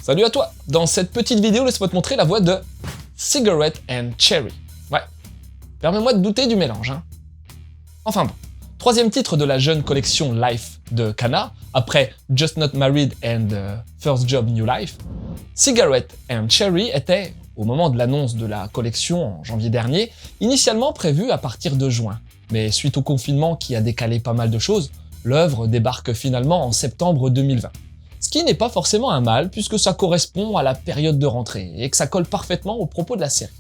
Salut à toi! Dans cette petite vidéo, laisse-moi te montrer la voix de Cigarette and Cherry. Ouais, permets-moi de douter du mélange, hein. Enfin bon, troisième titre de la jeune collection Life de Kana, après Just Not Married and First Job New Life, Cigarette and Cherry était, au moment de l'annonce de la collection en janvier dernier, initialement prévue à partir de juin. Mais suite au confinement qui a décalé pas mal de choses, l'œuvre débarque finalement en septembre 2020. Ce qui n'est pas forcément un mal puisque ça correspond à la période de rentrée et que ça colle parfaitement au propos de la série.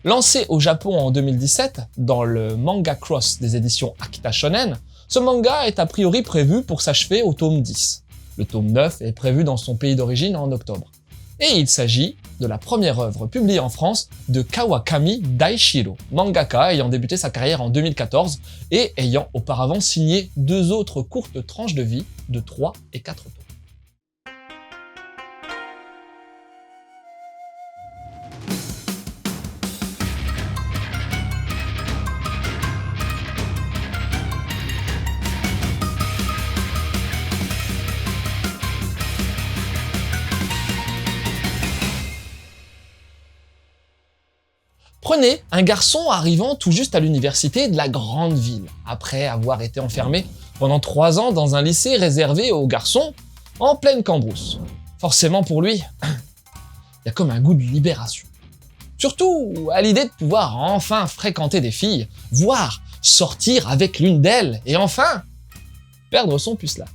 Lancé au Japon en 2017, dans le Manga Cross des éditions Akita Shonen, ce manga est a priori prévu pour s'achever au tome 10. Le tome 9 est prévu dans son pays d'origine en octobre. Et il s'agit de la première œuvre publiée en France de Kawakami Daishiro, mangaka ayant débuté sa carrière en 2014 et ayant auparavant signé 2 autres courtes tranches de vie de 3 et 4 tomes. Prenez un garçon arrivant tout juste à l'université de la grande ville, après avoir été enfermé pendant 3 ans dans un lycée réservé aux garçons en pleine cambrousse. Forcément pour lui, il y a comme un goût de libération. Surtout à l'idée de pouvoir enfin fréquenter des filles, voire sortir avec l'une d'elles et enfin perdre son pucelage.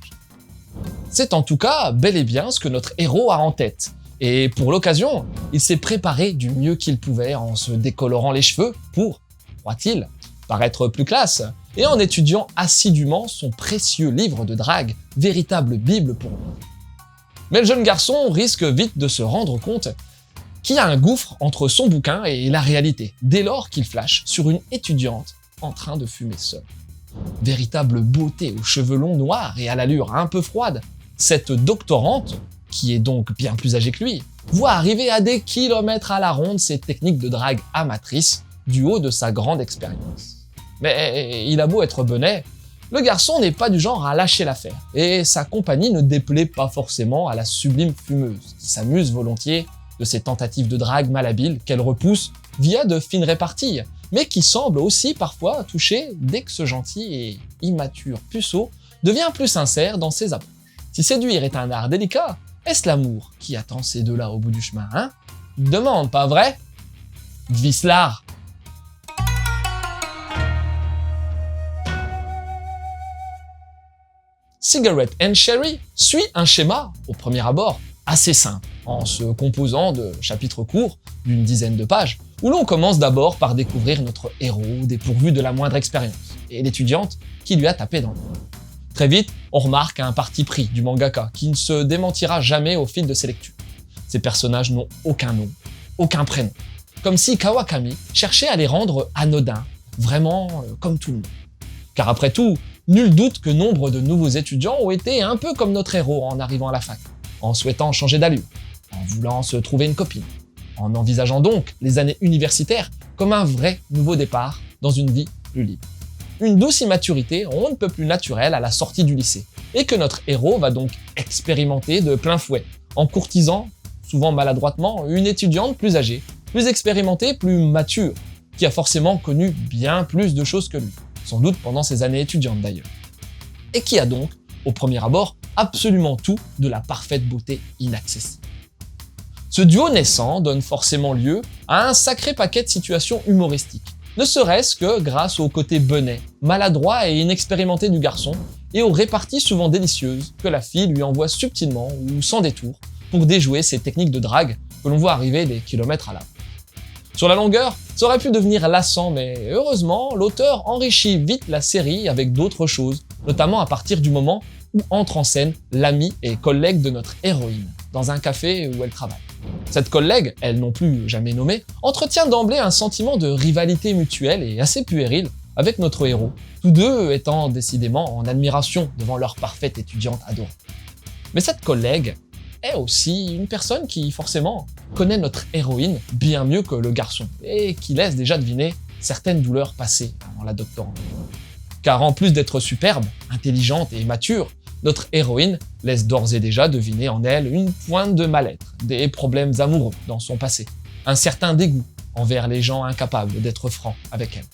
C'est en tout cas bel et bien ce que notre héros a en tête. Et pour l'occasion, il s'est préparé du mieux qu'il pouvait en se décolorant les cheveux pour, croit-il, paraître plus classe, et en étudiant assidûment son précieux livre de drague, véritable bible pour lui. Mais le jeune garçon risque vite de se rendre compte qu'il y a un gouffre entre son bouquin et la réalité, dès lors qu'il flash sur une étudiante en train de fumer seule. Véritable beauté aux cheveux longs noirs et à l'allure un peu froide, cette doctorante, qui est donc bien plus âgé que lui, voit arriver à des kilomètres à la ronde ses techniques de drague amatrice du haut de sa grande expérience. Mais il a beau être benet, le garçon n'est pas du genre à lâcher l'affaire, et sa compagnie ne déplaît pas forcément à la sublime fumeuse, qui s'amuse volontiers de ses tentatives de drague malhabiles qu'elle repousse via de fines réparties, mais qui semble aussi parfois toucher dès que ce gentil et immature puceau devient plus sincère dans ses approches. Si séduire est un art délicat, est-ce l'amour qui attend ces deux-là au bout du chemin, hein? Demande, pas vrai? Vislar. Cigarette and Cherry suit un schéma, au premier abord, assez simple, en se composant de chapitres courts d'une dizaine de pages, où l'on commence d'abord par découvrir notre héros dépourvu de la moindre expérience, et l'étudiante qui lui a tapé dans le dos. Très vite, on remarque un parti pris du mangaka qui ne se démentira jamais au fil de ses lectures. Ces personnages n'ont aucun nom, aucun prénom. Comme si Kawakami cherchait à les rendre anodins, vraiment comme tout le monde. Car après tout, nul doute que nombre de nouveaux étudiants ont été un peu comme notre héros en arrivant à la fac, en souhaitant changer d'allure, en voulant se trouver une copine, en envisageant donc les années universitaires comme un vrai nouveau départ dans une vie plus libre. Une douce immaturité on ne peut plus naturelle à la sortie du lycée, et que notre héros va donc expérimenter de plein fouet, en courtisant, souvent maladroitement, une étudiante plus âgée, plus expérimentée, plus mature, qui a forcément connu bien plus de choses que lui, sans doute pendant ses années étudiantes d'ailleurs, et qui a donc, au premier abord, absolument tout de la parfaite beauté inaccessible. Ce duo naissant donne forcément lieu à un sacré paquet de situations humoristiques, ne serait-ce que grâce au côté benet, maladroit et inexpérimenté du garçon, et aux réparties souvent délicieuses que la fille lui envoie subtilement ou sans détour pour déjouer ses techniques de drague que l'on voit arriver des kilomètres à l'heure. Sur la longueur, ça aurait pu devenir lassant, mais heureusement, l'auteur enrichit vite la série avec d'autres choses, notamment à partir du moment où entre en scène l'amie et collègue de notre héroïne, dans un café où elle travaille. Cette collègue, elle non plus jamais nommée, entretient d'emblée un sentiment de rivalité mutuelle et assez puéril avec notre héros, tous deux étant décidément en admiration devant leur parfaite étudiante adorée. Mais cette collègue est aussi une personne qui, forcément, connaît notre héroïne bien mieux que le garçon, et qui laisse déjà deviner certaines douleurs passées avant la doctorante. Car en plus d'être superbe, intelligente et mature, notre héroïne laisse d'ores et déjà deviner en elle une pointe de mal-être, des problèmes amoureux dans son passé, un certain dégoût envers les gens incapables d'être francs avec elle.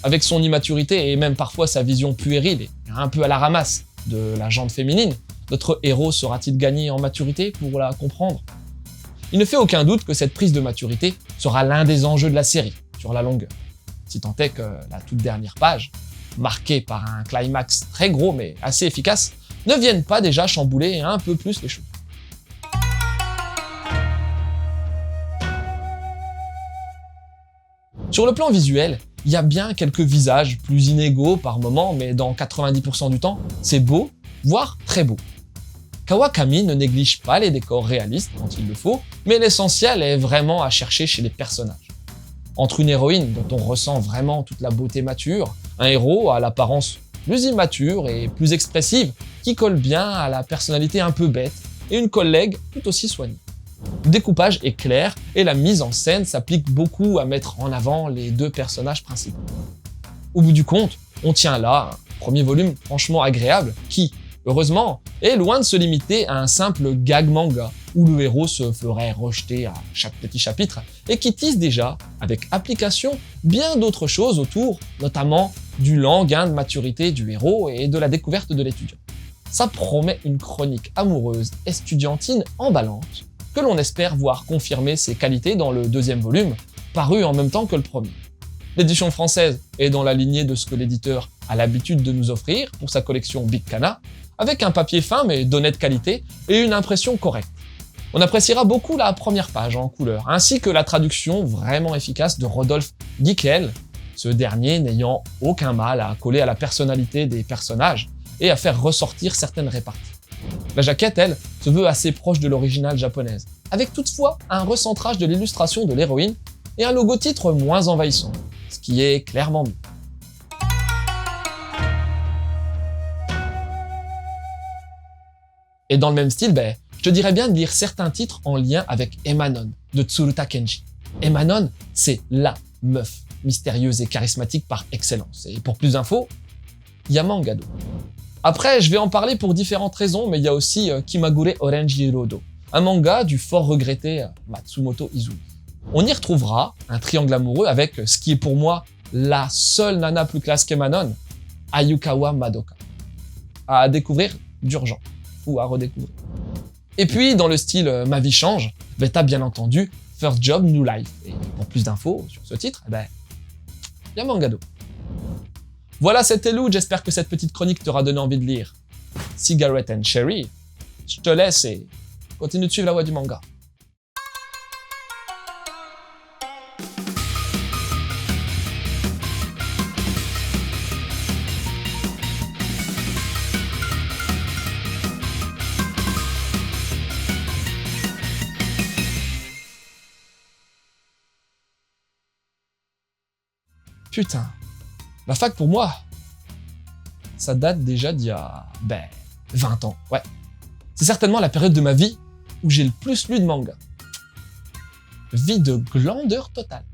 Avec son immaturité et même parfois sa vision puérile et un peu à la ramasse de la jante féminine, notre héros saura-t-il gagner en maturité pour la comprendre? Il ne fait aucun doute que cette prise de maturité sera l'un des enjeux de la série, sur la longueur. Si tant est que la toute dernière page, marquée par un climax très gros mais assez efficace, ne vienne pas déjà chambouler un peu plus les choses. Sur le plan visuel, il y a bien quelques visages plus inégaux par moments, mais dans 90% du temps, c'est beau, voire très beau. Kawakami ne néglige pas les décors réalistes quand il le faut, mais l'essentiel est vraiment à chercher chez les personnages. Entre une héroïne dont on ressent vraiment toute la beauté mature, un héros à l'apparence plus immature et plus expressive qui colle bien à la personnalité un peu bête, et une collègue tout aussi soignée. Le découpage est clair et la mise en scène s'applique beaucoup à mettre en avant les deux personnages principaux. Au bout du compte, on tient là un premier volume franchement agréable qui, heureusement, est loin de se limiter à un simple gag manga où le héros se ferait rejeter à chaque petit chapitre et qui tisse déjà, avec application, bien d'autres choses autour, notamment du lent gain de maturité du héros et de la découverte de l'étudiant. Ça promet une chronique amoureuse estudiantine emballante que l'on espère voir confirmer ses qualités dans le deuxième volume, paru en même temps que le premier. L'édition française est dans la lignée de ce que l'éditeur a l'habitude de nous offrir pour sa collection Big Kana, avec un papier fin mais d'honnête qualité et une impression correcte. On appréciera beaucoup la première page en couleur, ainsi que la traduction vraiment efficace de Rodolphe Gickel, ce dernier n'ayant aucun mal à coller à la personnalité des personnages et à faire ressortir certaines réparties. La jaquette, elle, se veut assez proche de l'original japonaise, avec toutefois un recentrage de l'illustration de l'héroïne et un logotitre moins envahissant, ce qui est clairement mieux. Et dans le même style, je te dirais bien de lire certains titres en lien avec Emanon de Tsuruta Kenji. Emanon, c'est LA meuf mystérieuse et charismatique par excellence. Et pour plus d'infos, il y a Mangado. Après, je vais en parler pour différentes raisons, mais il y a aussi Kimagure Orange Rodo, un manga du fort regretté Matsumoto Izumi. On y retrouvera un triangle amoureux avec ce qui est pour moi la seule nana plus classe qu'Emanon, Ayukawa Madoka. À découvrir d'urgence, ou à redécouvrir. Et puis, dans le style Ma vie change, t'as bien entendu First Job New Life. Et pour plus d'infos sur ce titre, il y a Mangado. Voilà, c'était Lou, j'espère que cette petite chronique t'aura donné envie de lire Cigarette and Cherry. Je te laisse et continue de suivre la voie du manga. Putain, la fac pour moi, ça date déjà d'il y a 20 ans, ouais. C'est certainement la période de ma vie où j'ai le plus lu de manga. Vie de glandeur totale.